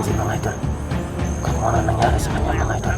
natin mga idol kung ano nangyari sa kanya mga idol.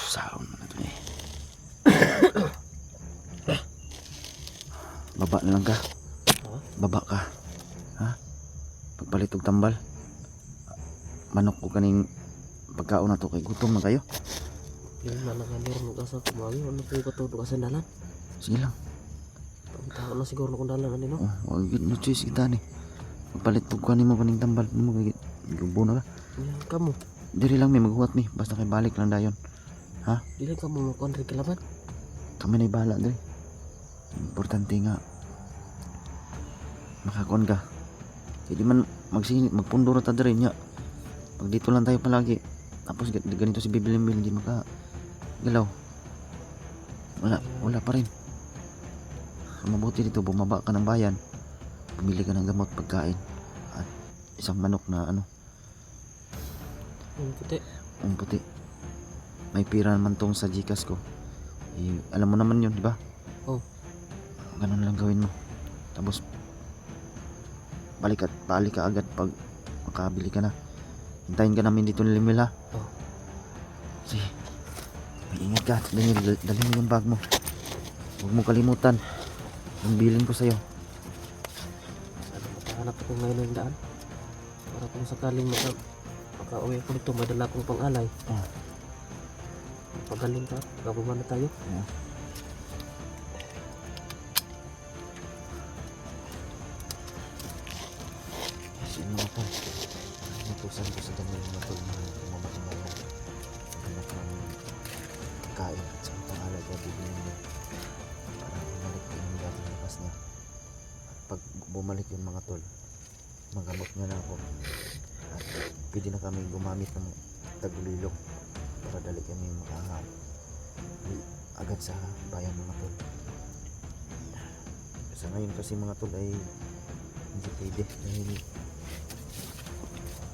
Saan na ito eh. Baba na lang ka. Baba ka. Ha? Pagpalit og tambal. Manok ko kaning pagkaon na to kay gutom na kayo. Yung nanangalir mo ka sa tumawin, ano po yung katuto ka sa dalan? Sige lang. Pagtahan na siguro kung dalan ano, no? Oh, wag no choice kita ni. Pagpalit pag kunin mo kaning tambal mo kay gubo na ka. Yan ka mo. Diri lang mi maghuwat mi basta kay balik lang dayon. Ha? Dili ka mo kontra kilaban. Kami na ibala diri. Importante nga makakon ka. Hindi man magsinit magpundo ra ta diri nya. Pag dito lang tayo palagi. Tapos ganito si Bibilimbil hindi maka galaw. Wala pa rin. Mabuti dito bumaba ka ng bayan. Bumili ka ng gamot, pagkain at isang manok na ano. Yung puti. Ang puti. May pira naman tong sa Gcash ko. Eh, alam mo naman yun, di ba? Oh. Ganun lang gawin mo. Tapos balik ka agad pag makabili ka na. Hintayin ka namin dito ni Limil ha. Oh. Sige. Mag-ingat ka. Dali mo yung bag mo. Huwag mo kalimutan. Yung bilin ko sa'yo. Ano, makahanap ako ngayon ng daan. Para kung sakaling maka-uwi ako nito, may dala akong pang-alay. Oh. Pagaling ka, kabuman na tayo. Yeah. Sino mo po? Natusan ko sa dami ng matol na kumabakamayan. Hanap ng kain at sa pangalan ko bibili mo. Para bumalik yung dating lakas niya. At pag bumalik yung mga tol, magamot niya na ako. At pwede na kami gumamit ng tagulilong para dali kami agad sa bayan mga tol. Sa ngayon kasi mga tol ay hindi pwede dahil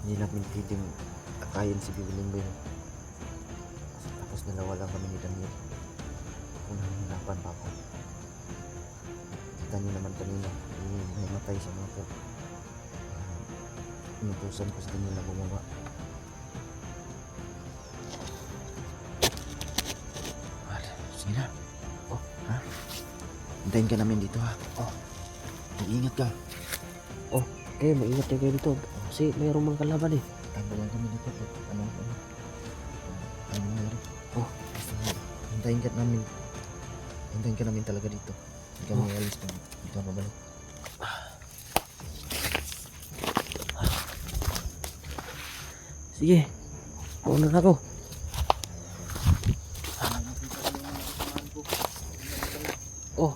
hindi namin pwedeng akayin si Bibilimbil. Tapos dalawa lang kami ni Daniel. Kung nahihirapan pa ako. Kita niyo naman kanina may matay siya mga tol. Inutusan ko sa Daniel na bumaba. Sige na. Oh, ha? Hintayin ka namin dito ha. Oh. Mag-ingat ka. Oh, okay, maingat kayo dito. Kasi mayroong mga kalaban eh. Tanda lang kami dito. Ano nangyari? Oh, basta hintayin ka namin. Hintayin ka namin talaga dito. Hindi kami alis pag hindi ka mabalik. sige. Mauna na ako. Oh,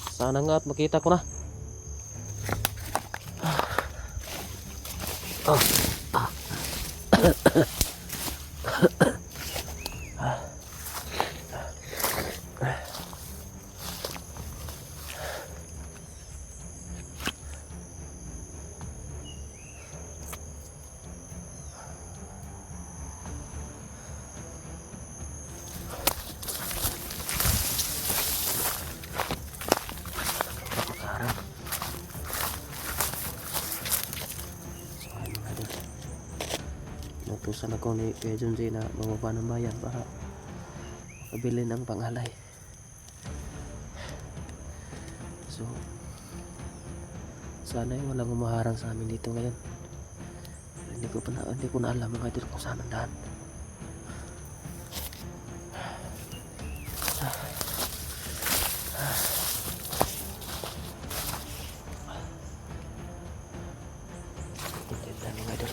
sana nga at makita ko na. Natusan ako ni Kuya Junji na bumaba ng bayan para makabili ng pangalay. So sana yung walang umaharang sa amin dito ngayon. Hindi ko na alam mga idol kung saan ang daan. Content na mga idol.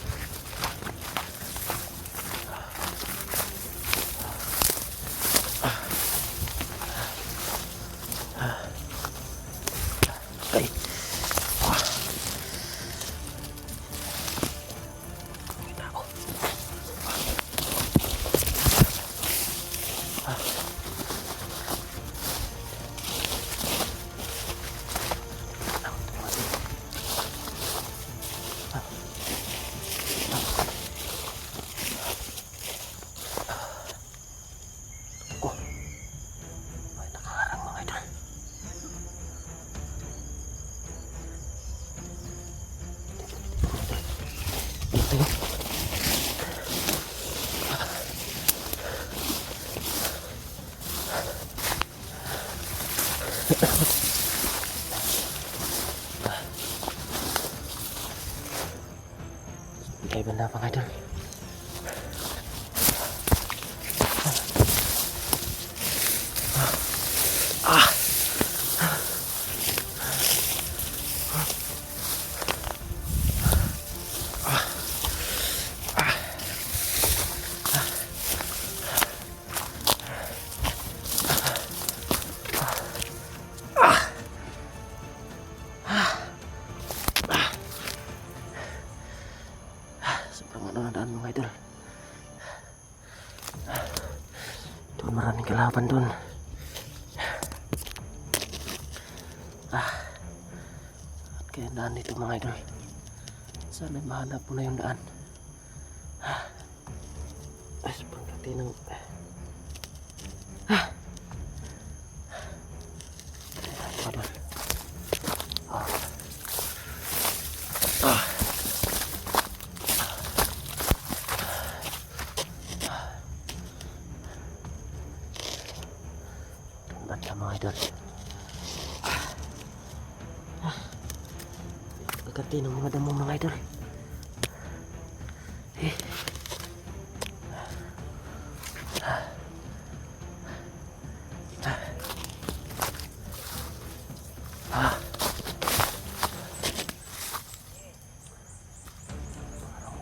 Tayo. Bigay banda mga idol. Sobrang ano na daan mga idol. Doon maraming kalaban doon. At kaya daan dito mga idol. Sana mahanap mo na yung daan. Ay, sobrang kati ng... Idol. Banda mga idol. Kagati ng mga damo mga idol.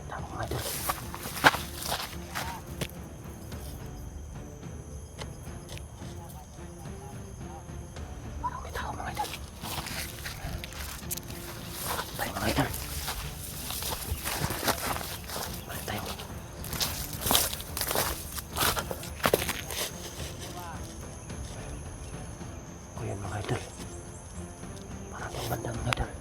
Tama mga idol. Parang may tao mga idol. Tayo mga idol. Balik tayo. O yan mga idol. Parang yung banda mga idol.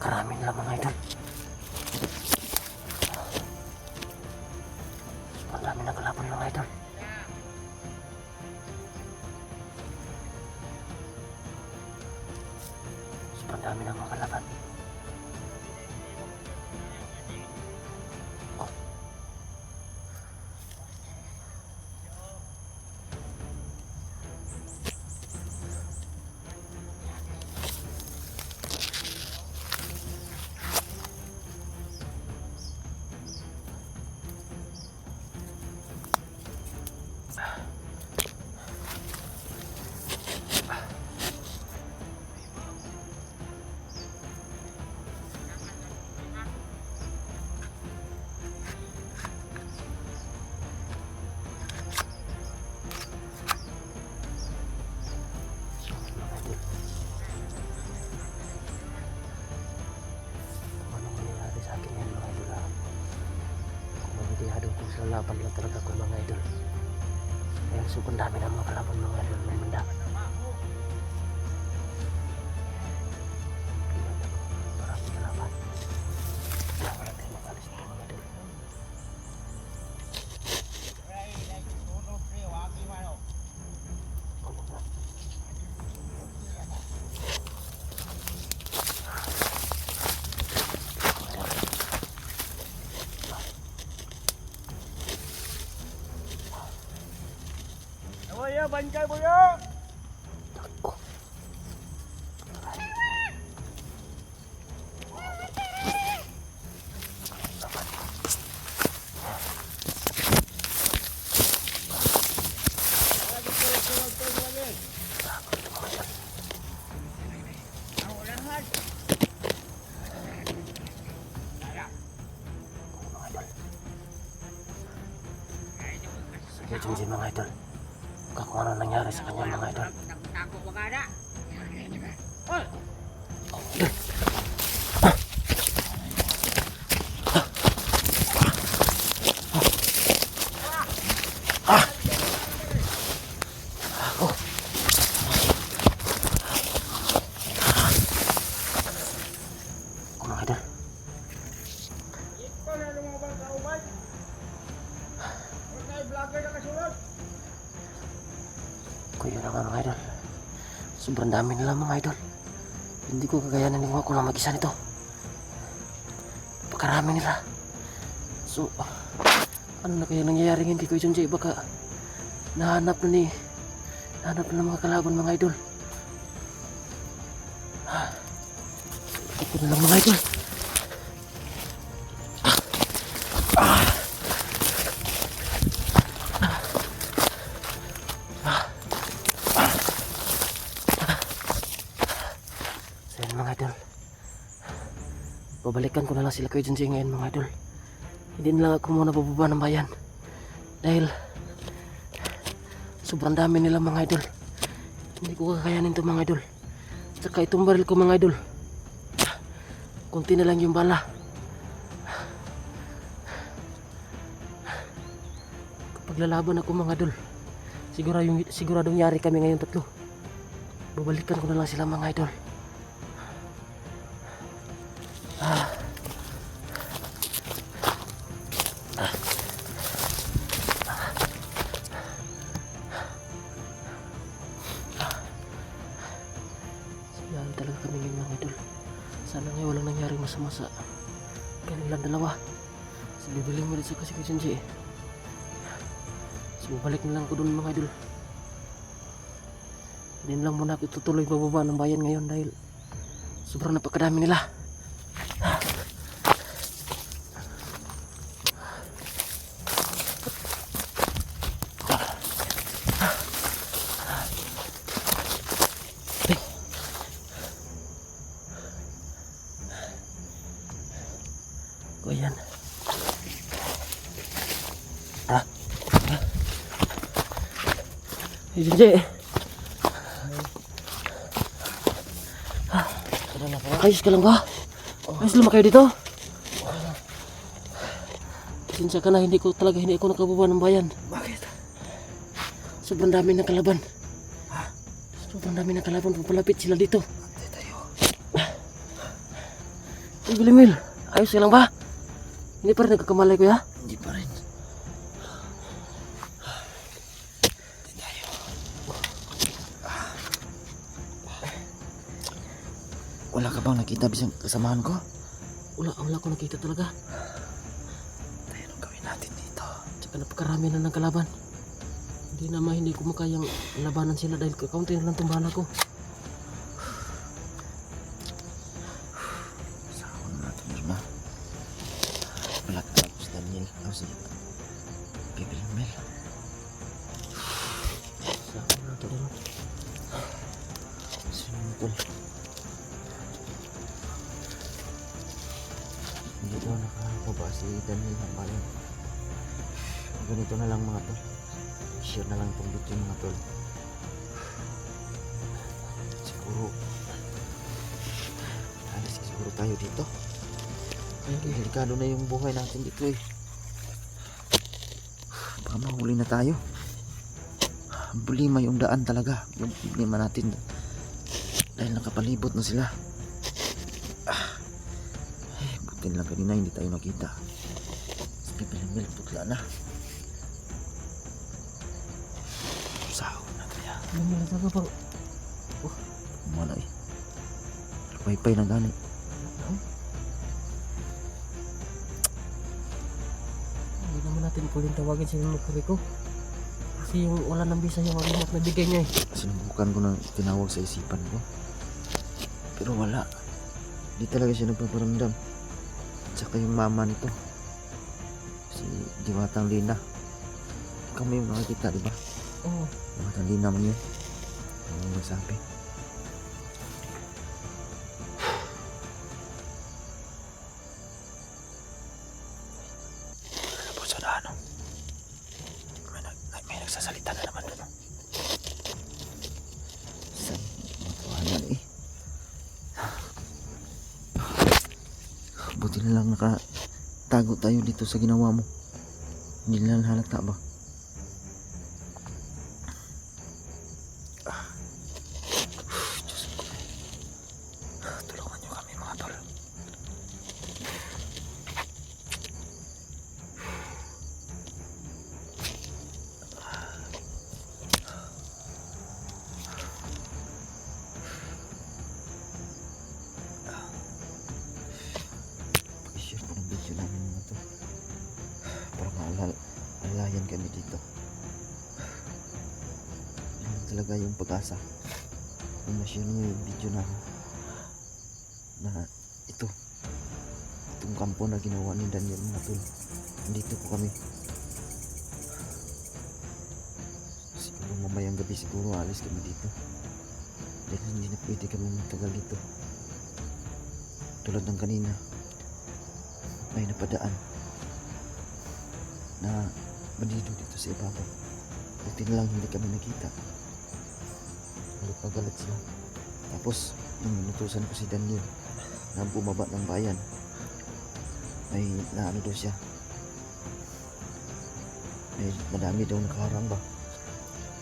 Karami nila mga idol. Ang dami na kalaban mga idol. Ang dami na mga kalaban. Oh. Laban lang talaga ko mga idol. Kaya sobrang dami ng mga kalaban mga idol ng banda. Maraming kalaban. Kaya wala tayo makalis dito mga idol. Boyo, bangkay boyo. Takbo. Sige, Junji mga idol. Kung ano nangyari sa kanya mga Sobrang dami nila mga idol. Hindi ko kakayanin yung ako na mag-isa nito. Napakarami nila. So, ano na kaya nangyayari ngayon kay Kuya Junjay? Baka nahanap na ng mga kalaban mga idol. Ito na lang mga idol. So yun mga idol. Babalikan ko na lang sila Kuya Junjay ngayon mga idol. Hindi na lang ako muna bababa ng bayan. Dahil sobrang dami nila mga idol. Hindi ko kakayanin ito mga idol. Saka itong baril ko mga idol, kunti na lang yung bala. Kapag lalaban ako mga idol, siguradong yari kami ngayon tatlo. Babalikan ko na lang sila mga idol. Yan talaga kami ngayon mga idol. Sana nga walang nangyaring masama sa kanilang dalawa. Si Bibiling mo rin sa kasi Kuya. So balik na lang ko doon mga idol. Hindi na lang muna ako tutuloy bababa ng bayan ngayon dahil sobrang napakadami nila. O yan. Junjay. Ayos ka lang ba? Ayos lang ba kayo dito? Pasensya ka na, hindi ako nakababa ng bayan. Bakit? Sobrang dami ng kalaban. Sobrang dami ng kalaban, papalapit sila dito. Antay tayo. Ay, Bilimil, ayos ka lang ba? Hindi pa rin nagkakamalay kuya? Hindi pa rin. Antay tayo. Wala ka bang nakita bisang kasamahan ko? Wala ko nakita talaga. Tayo, anong gawin natin dito? Tsaka napakarami na ng kalaban. Hindi ko makayang labanan sila dahil kakaunti na lang itong bala ko. Saan natin muna? Wala ka na si Daniel. Si Bibilimel. Saan na ito rin? Simple. Hindi daw nakakababa si Daniel ng bayan. Ganito na lang mga tol. Share na lang itong video mga tol. Siguro tayo dito. Ay, delikado na yung buhay natin dito eh. Baka mahuli na tayo. Bulima yung daan talaga. Yung problema natin. Dahil nakapalibot na sila. Ay, buti lang kanina hindi tayo nakita. Sige, Bilimil, putla na. Sahod na tayo. Bilimil na talaga bang? Mana eh. Paypay na gani. Hindi naman natin pwedeng tawagin si Mukuri ko. Kasi yung wala ng bisa yung remote na bigay niya eh. Sinubukan ko na tinawag sa isipan ko. Pero wala. Di talaga siya nagpaparamdam. Tsaka yung mama nito. Si Diwatang Lina. Ikaw mo yung nakakita, di ba? Oo. Diwatang Lina mo yun. Ano magsabi? Ano po sa ano? May nagsasalita na naman doon. Saan? Matuhanan eh. Buti na lang nakatago tayo dito sa ginawa mo. Hindi na halata ba? Diyos ko. Tulungan niyo kami mga tol. dito. Yun talaga yung pag-asa. Kung na-share nyo yung video na itong kampo na ginawa ni Daniel mga tol. Nandito po kami. Siguro mamayang gabi siguro alis kami dito. Dahil hindi na pwede kami magtagal dito. Tulad ng kanina, may napadaan na bandido dito sa ibabaw. Buti na lang hindi kami nakita. Nagpagalit sila. Tapos inutusan ko si Daniel na bumaba ng bayan. May naano daw siya, may madami daw nakaharang ba,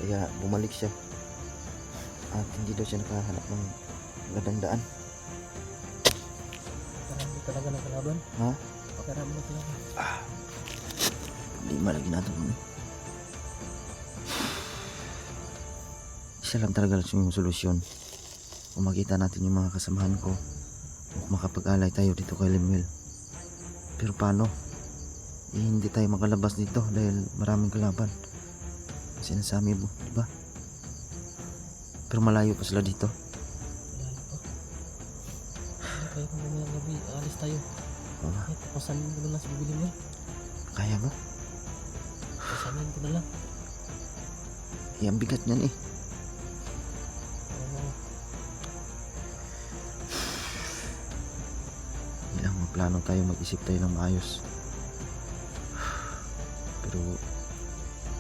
kaya bumalik siya at hindi daw siya nakahanap ng magandang daan. Pakarami talaga ng kalaban. Ha? Pakarami ng kalaban. Lima lagi natin kami. Isa lang talaga yung solusyon. Kung makita natin yung mga kasamahan ko o makapag-alay tayo dito kay Lemuel. Pero paano? Hindi tayo makalabas dito dahil maraming kalaban. Sinasabi mo, di ba? Pero malayo pa sila dito. Malayo pa. Hindi tayo kung mamayang gabi. Alis tayo. Oo nga. Pasanin ko na lang sa bibili mo. Kaya mo? Pasanin ko na lang. Ang bigat niyan eh. Oo. Ilang plano tayo, mag-isip tayo ng maayos. Pero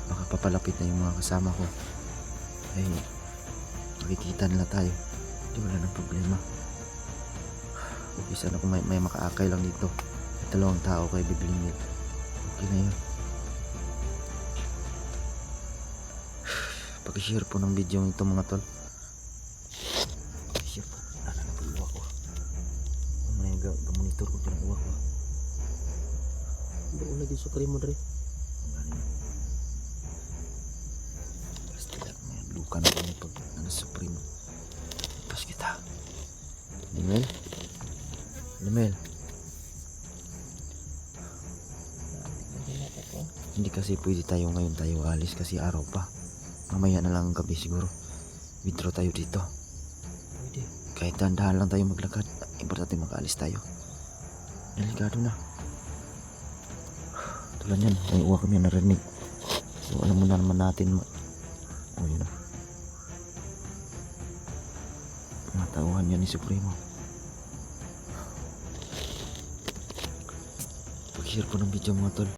baka papalapit na yung mga kasama ko. Ay, makikita nila tayo. Di wala ng problema. Okay, sana kung may makaakay lang dito. May 2 tao kay Biblingit. Okay na yun. Pakishare po ng video ito mga tol. Pakishare po. Ano na po iwa ko. Ano na yung gamonitor ko pinag-iwa ko. Doon lagi supremo dre. Basta lang may luka na kami pag supreme. Pas kita. Limel? Limel? Hindi kasi pwede tayo ngayon tayo alis kasi araw pa. Mamaya na lang gabi siguro. Withdraw tayo dito. Pwede. Kahit dahan-dahan lang tayo maglakad, importante makaalis tayo. Delikado na. Tulad yan, may uwa kami narinig. So alam mo na naman natin. Oh, yun na. Mga tauhan yan ni Supremo. Pag-share po ng video mga tol.